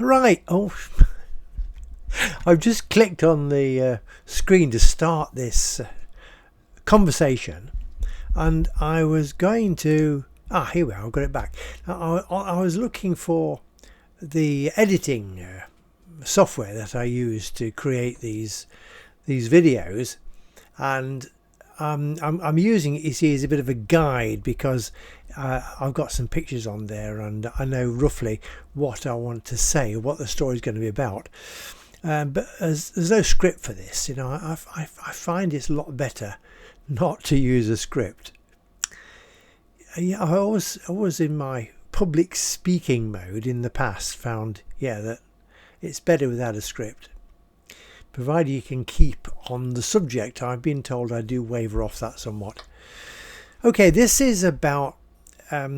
Right. Oh, I've just clicked on the screen to start this conversation, and I was going to. Here we are. I've got it back. I was looking for the editing software that I use to create these videos, and I'm using it, you see, as a bit of a guide, because I've got some pictures on there and I know roughly what I want to say, what the story is going to be about. But there's no script for this, I find it's a lot better not to use a script. Yeah, I always in my public speaking mode in the past found, that it's better without a script. Provided you can keep on the subject. I've been told I do waver off that somewhat. Okay, this is about a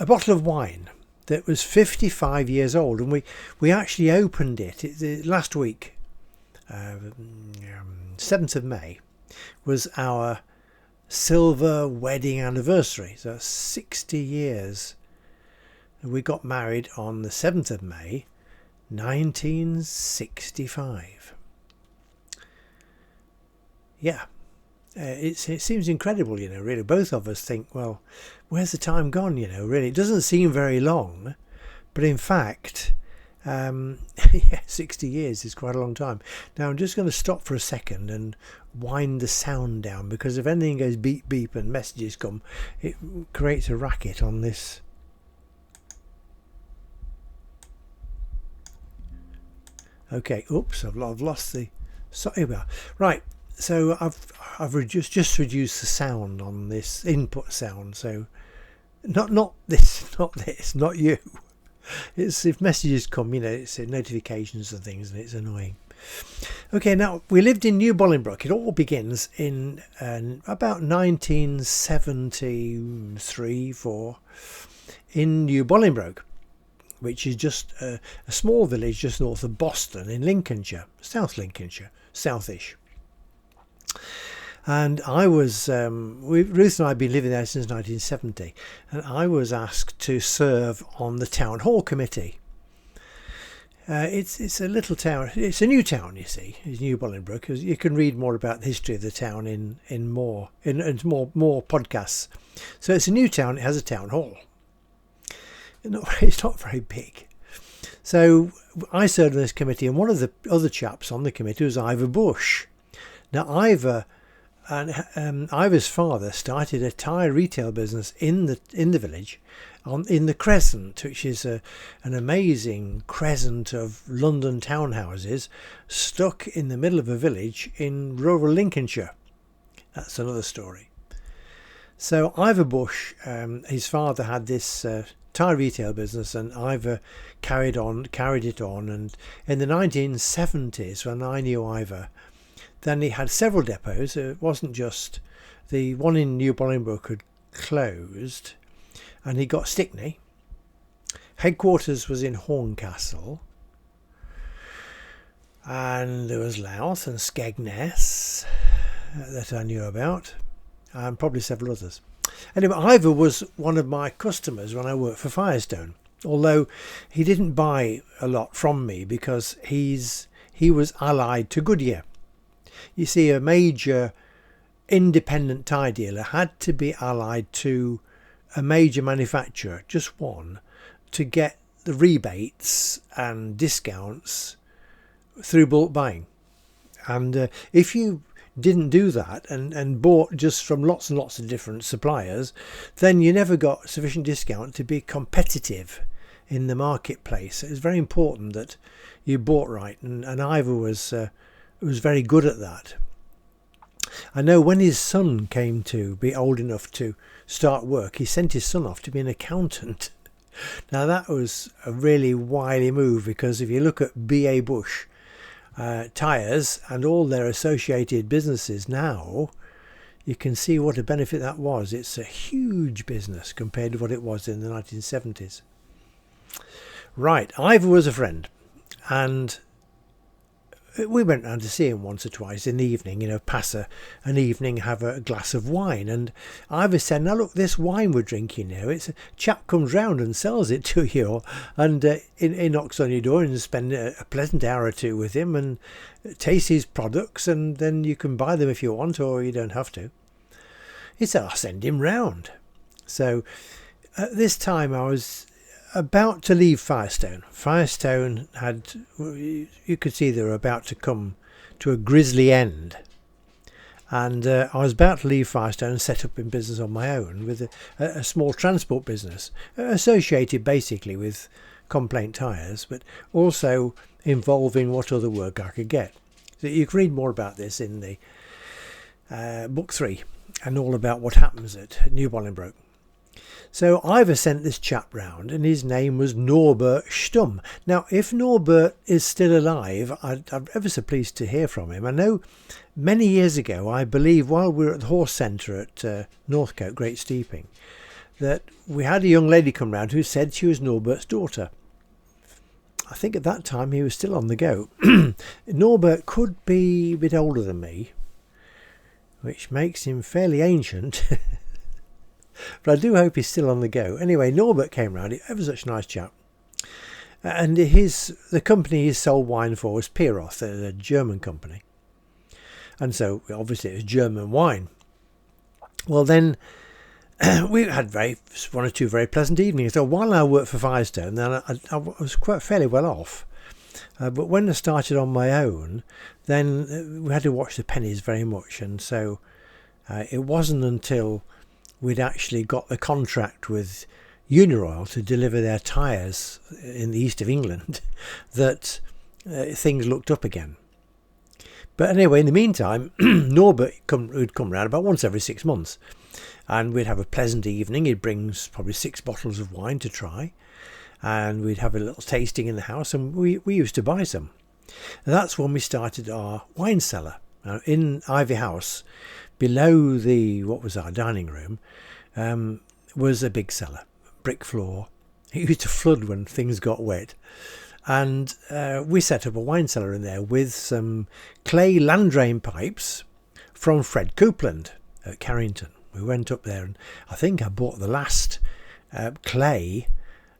bottle of wine that was 55 years old, and we actually opened it last week. 7th of May was our silver wedding anniversary, so 60 years. We got married on the 7th of May 1965. It seems incredible, really. Both of us think, well, where's the time gone, really? It doesn't seem very long, but in fact 60 years is quite a long time. Now I'm just going to stop for a second and wind the sound down, because if anything goes beep beep and messages come, it creates a racket on this. Okay, oops, I've lost the. So here we are. Right, so I've just reduced the sound on this input sound. So not you. It's if messages come, it's notifications and things, and it's annoying. Okay, now we lived in New Bolingbroke. It all begins in about 1973-4 in New Bolingbroke, which is just a small village just north of Boston in Lincolnshire, South Lincolnshire, Southish. And I was, Ruth and I have been living there since 1970, and I was asked to serve on the town hall committee. It's a little town. It's a new town, you see. It's New Bolingbroke. You can read more about the history of the town in more podcasts. So it's a new town. It has a town hall. It's not very big. So I served on this committee, and one of the other chaps on the committee was Ivor Bush. Now Ivor's father started a tyre retail business in the village, in the Crescent, which is an amazing crescent of London townhouses stuck in the middle of a village in rural Lincolnshire. That's another story. So Ivor Bush, his father had this tyre retail business, and Ivor carried it on, and in the 1970s, when I knew Ivor, then he had several depots. It wasn't just the one in New Bolingbroke had closed, and he got Stickney. Headquarters was in Horncastle, and there was Louth and Skegness that I knew about, and probably several others. Anyway, Ivor was one of my customers when I worked for Firestone, although he didn't buy a lot from me because he was allied to Goodyear. You see, a major independent tyre dealer had to be allied to a major manufacturer, just one, to get the rebates and discounts through bulk buying. And if you didn't do that and bought just from lots and lots of different suppliers, then you never got sufficient discount to be competitive in the marketplace. It was very important that you bought right, and Ivor was very good at that. I know when his son came to be old enough to start work, he sent his son off to be an accountant. Now that was a really wily move, because if you look at B.A. Bush tyres and all their associated businesses now, you can see what a benefit that was. It's a huge business compared to what it was in the 1970s. Right, Ivor was a friend, and we went round to see him once or twice in the evening, pass an evening, have a glass of wine. And Ivor said, now look, this wine we're drinking now, it's a chap comes round and sells it to you, and he knocks on your door and spend a pleasant hour or two with him and taste his products, and then you can buy them if you want, or you don't have to. He said, I'll send him round. So at this time I was about to leave Firestone. Firestone had, you could see they were about to come to a grisly end. And I was about to leave Firestone and set up in business on my own with a small transport business associated basically with complaint tyres, but also involving what other work I could get. So you can read more about this in the book 3 and all about what happens at New Bolingbroke. So Ivor sent this chap round, and his name was Norbert Stumm. Now, if Norbert is still alive, I'm ever so pleased to hear from him. I know many years ago, I believe, while we were at the horse centre at Northcote, Great Steeping, that we had a young lady come round who said she was Norbert's daughter. I think at that time he was still on the go. Norbert could be a bit older than me, which makes him fairly ancient. But I do hope he's still on the go. Anyway, Norbert came round, ever such a nice chap. And the company he sold wine for was Pieroth, a German company. And so, obviously, it was German wine. Well, then, we had one or two very pleasant evenings. So while I worked for Firestone, then I was quite fairly well off. But when I started on my own, then we had to watch the pennies very much. And so it wasn't until we'd actually got the contract with Unioil to deliver their tyres in the east of England that things looked up again. But anyway, in the meantime, Norbert would come round about once every 6 months, and we'd have a pleasant evening. He'd bring probably 6 bottles of wine to try, and we'd have a little tasting in the house, and we used to buy some. And that's when we started our wine cellar. Now, in Ivy House, below what was our dining room, was a big cellar, brick floor. It used to flood when things got wet. And we set up a wine cellar in there with some clay land drain pipes from Fred Coupland at Carrington. We went up there, and I think I bought the last clay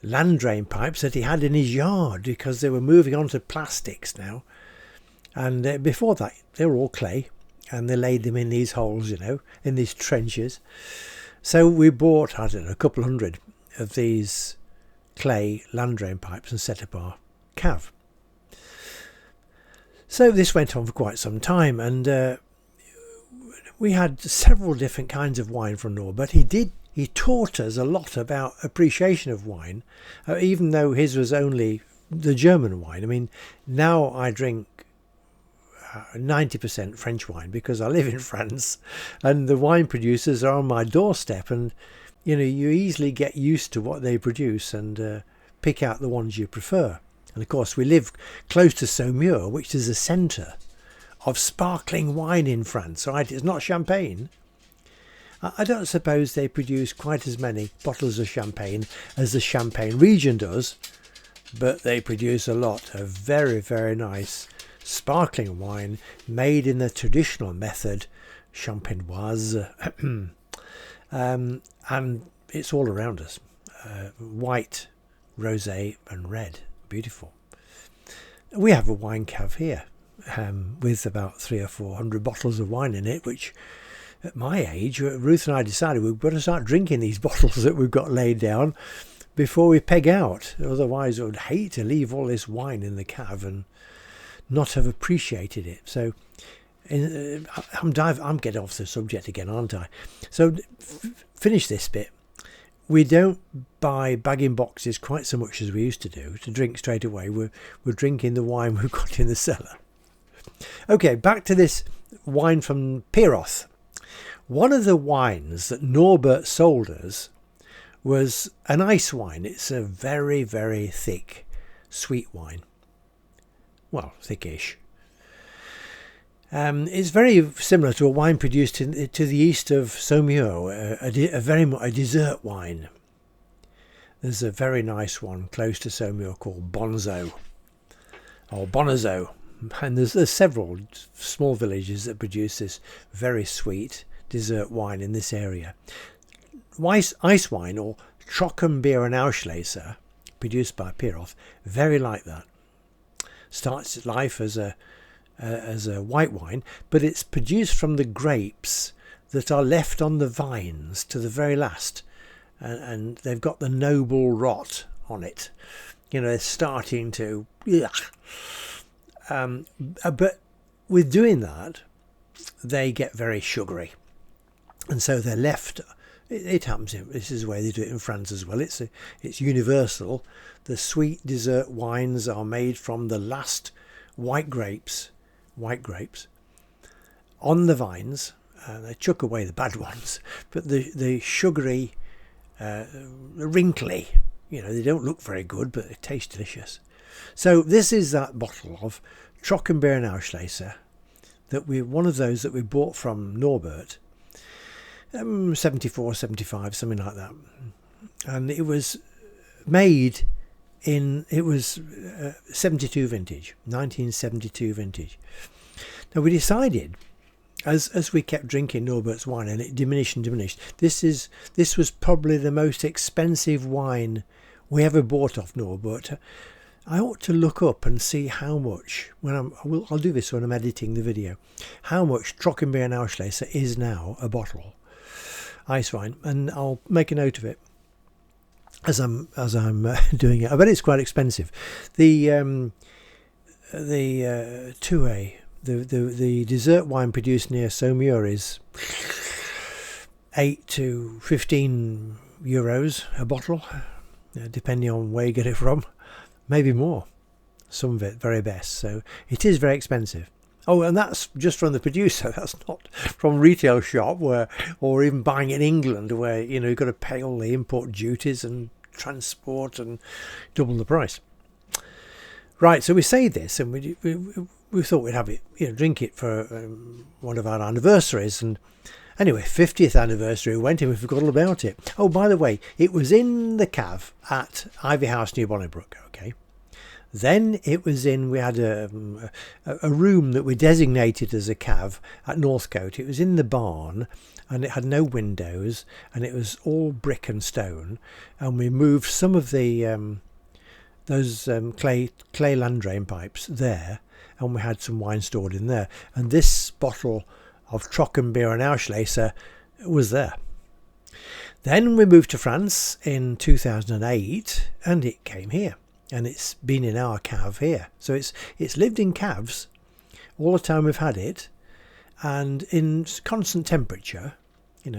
land drain pipes that he had in his yard, because they were moving on to plastics now. And before that, they were all clay, and they laid them in these holes, in these trenches. So we bought, I don't know, a couple hundred of these clay land drain pipes and set up our cav. So this went on for quite some time, and we had several different kinds of wine from Norbert. He taught us a lot about appreciation of wine, even though his was only the German wine. I mean, now I drink 90% French wine because I live in France, and the wine producers are on my doorstep, and you easily get used to what they produce and pick out the ones you prefer. And of course we live close to Saumur, which is a centre of sparkling wine in France, right? It's not champagne. I don't suppose they produce quite as many bottles of champagne as the Champagne region does, but they produce a lot of very, very nice sparkling wine made in the traditional method, champenoise, and it's all around us. White, rosé and red. Beautiful. We have a wine cav here with about 300 or 400 bottles of wine in it, which at my age, Ruth and I decided we've got to start drinking these bottles that we've got laid down before we peg out. Otherwise I would hate to leave all this wine in the cav and not have appreciated it. So I'm getting off the subject again, aren't I? So finish this bit. We don't buy bag-in boxes quite so much as we used to do to drink straight away. We're drinking the wine we've got in the cellar. Okay, back to this wine from Pieroth. One of the wines that Norbert sold us was an ice wine. It's a very, very thick, sweet wine. Well, thickish. It's very similar to a wine produced to the east of Saumur, a dessert wine. There's a very nice one close to Saumur called Bonzo, or Bonazo, And there's several small villages that produce this very sweet dessert wine in this area. Ice wine, or Trockenbeer and Auslese, produced by Piroth, very like that. Starts its life as a white wine, but it's produced from the grapes that are left on the vines to the very last, and they've got the noble rot on it. They're starting to, but with doing that, they get very sugary, and so they're left. It happens. This is the way they do it in France as well. It's universal. The sweet dessert wines are made from the last white grapes on the vines. They chuck away the bad ones, but the sugary, wrinkly, they don't look very good, but they taste delicious. So this is that bottle of Trockenbeer and Auslese one of those that we bought from Norbert. 74, 75, something like that. And it was made it was 72 vintage, 1972 vintage. Now we decided, as we kept drinking Norbert's wine and it diminished and diminished, this was probably the most expensive wine we ever bought off Norbert. I ought to look up and see how much, I'll do this when I'm editing the video, how much Trockenbeer and Auslese is now a bottle. Ice wine, and I'll make a note of it as I'm doing it. I bet it's quite expensive. The Touet, the dessert wine produced near Saumur is 8 to 15 euros a bottle, depending on where you get it from, maybe more. Some of it very best, so it is very expensive. Oh, and that's just from the producer. That's not from retail shop or even buying in England, where you've got to pay all the import duties and transport and double the price. Right, so we say this, and we thought we'd have it, drink it for one of our anniversaries. And anyway, 50th anniversary, we went and we forgot all about it. Oh, by the way, it was in the cave at Ivy House near Bolingbroke. Okay. Then it was we had a room that we designated as a cave at Northcote. It was in the barn, and it had no windows, and it was all brick and stone. And we moved some of the those clay land drain pipes there, and we had some wine stored in there. And this bottle of Trockenbeer and Auslese was there. Then we moved to France in 2008, and it came here. And it's been in our cave here. So it's lived in caves all the time we've had it, and in constant temperature.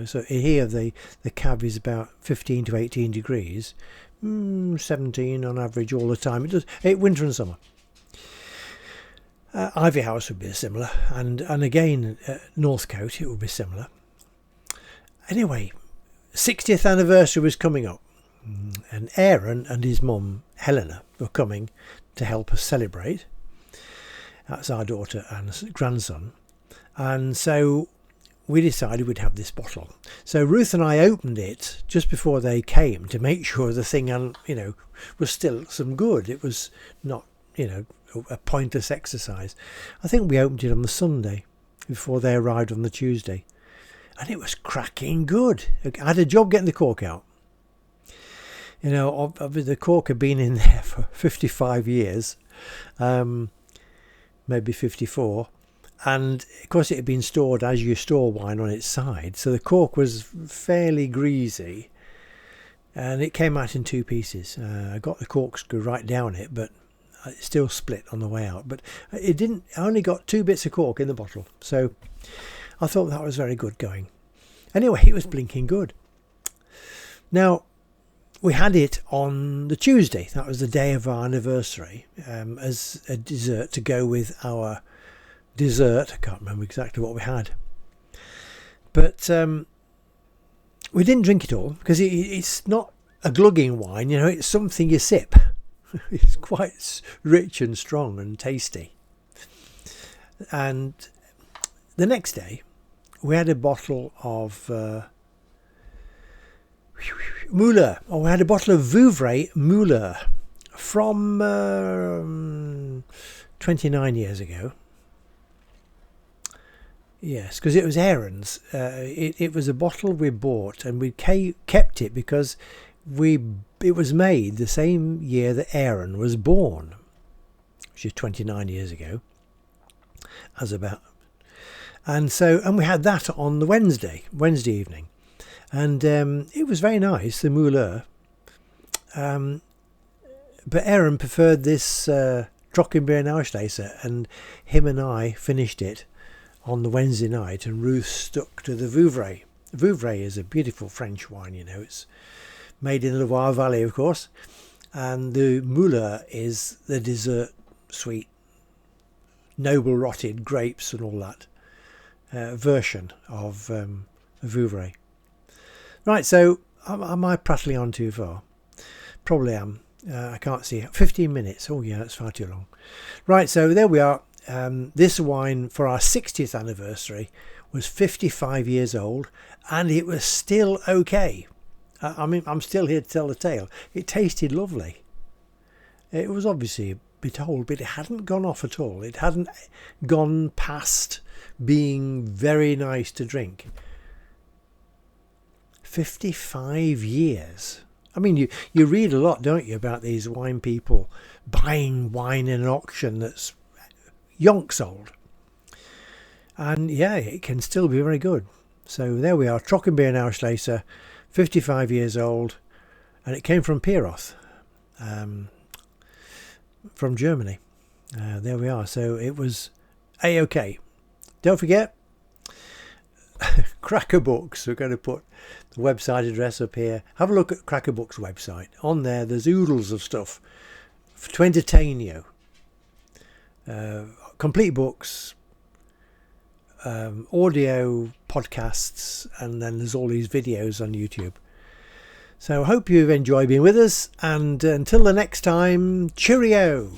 So here the cave is about 15 to 18 degrees, 17 on average all the time. It does winter and summer. Ivy House would be similar, and again Northcote it would be similar. Anyway, 60th anniversary was coming up. And Aaron and his mum Helena were coming to help us celebrate. That's our daughter and grandson. And so we decided we'd have this bottle. So Ruth and I opened it just before they came to make sure the thing, was still some good. It was not, a pointless exercise. I think we opened it on the Sunday before they arrived on the Tuesday. And it was cracking good. I had a job getting the cork out. The cork had been in there for 55 years, maybe 54. And of course it had been stored as you store wine on its side. So the cork was fairly greasy, and it came out in two pieces. I got the corkscrew right down it, but it still split on the way out. But it didn't. I only got 2 bits of cork in the bottle. So I thought that was very good going. Anyway, it was blinking good. Now, we had it on the Tuesday. That was the day of our anniversary, as a dessert to go with our dessert. I can't remember exactly what we had. But we didn't drink it all because it's not a glugging wine, it's something you sip. It's quite rich and strong and tasty. And the next day, we had a bottle of Muller. We had a bottle of Vouvray Muller from 29 years ago. Yes, because it was Aaron's. It was a bottle we bought, and we kept it because it was made the same year that Aaron was born, which is 29 years ago. And we had that on the Wednesday evening, and it was very nice, the Moulin. But Aaron preferred this Trockenbeer Ausschließer, and him and I finished it on the Wednesday night, and Ruth stuck to the Vouvray. Vouvray is a beautiful French wine, you know. It's made in the Loire Valley, of course, and the Moulin is the dessert sweet, noble rotted grapes and all that version of Vouvray. Right, so am I prattling on too far? Probably am. I can't see it. 15 minutes. Oh yeah, that's far too long. Right, so there we are. This wine for our 60th anniversary was 55 years old, and it was still okay. I mean, I'm still here to tell the tale. It tasted lovely. It was obviously a bit old, but it hadn't gone off at all. It hadn't gone past being very nice to drink. 55 years. I mean, you read a lot, don't you, about these wine people buying wine in an auction that's yonks old. And yeah, it can still be very good. So there we are, Trockenbeer Ausschließer, 55 years old, and it came from Pieroth, from Germany. There we are. So it was A-OK. Don't forget, Cracker Books. We're going to put the website address up here. Have a look at Cracker Books' website. On there, there's oodles of stuff to entertain you. Complete books, audio podcasts, and then there's all these videos on YouTube. So I hope you've enjoyed being with us, and until the next time, cheerio!